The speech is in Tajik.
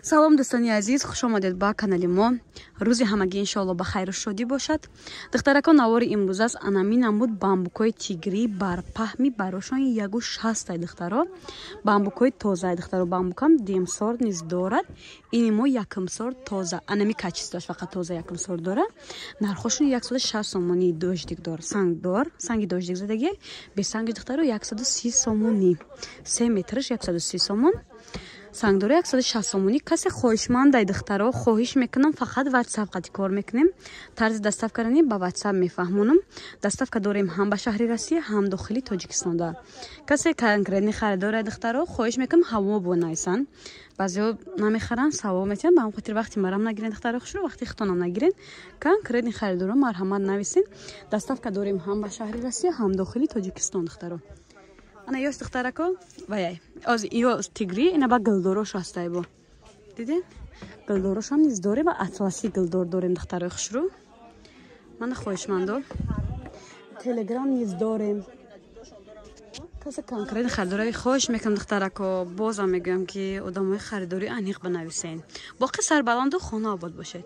салом дӯстони азиз, хуш омадед ба канали мо. рӯзи ҳамагӣ иншоалло ба хайру шодӣ бошад. духтаракон навори имрӯзас анами намуд бамбукои тигрӣ бар паҳми барошон 160 духтаро. бамбукои тоза духтаро бамбукам демсор низ дорад. ини мо якмсор тоза анами качис дошт фақат тоза якмсор дора. нархошон 160 сомонӣ дождик дор санги дождик задаги бесанги духтаро 130 сомонӣ 3 метрш 130 сомон. сангдори 160 сомонӣ. касе хоҳишмандай духтаро хоҳиш мекунам фақат ватсап қати кор мекунем. тарзи доставкаранӣ ба ватсап мефаҳмонам. доставка дорем ҳам ба шаҳри Россия, ҳам дохили Тоҷикистонда. касе конкретни харидори духтаро хоҳиш мекунам ҳаво бонайсан. баъзеҳо намехаран саво метиҳан ба ҳам хотир вақти марам нагирен духтаро хушро вақти хитонам нагирен. конкретни харидора марҳамат нависин. доставка дорем ҳам ба шаҳри Россия, ҳам дохили Тоҷикистон духтаро. ана ёс духтарако ваяй аз ёс тигри ина ба гилдорош ҳастай бо диден гилдорошам низ доре ва атласи гилдор дорем духтарои хушрӯ. мана хоҳишмандо телеграм низ дорем. касе конкретни харидораи хоҳиш мекунам духтарако бозам мегӯям ки одамои харидорӣ аниқ банависен. боқи сарбаланду хона обод бошед.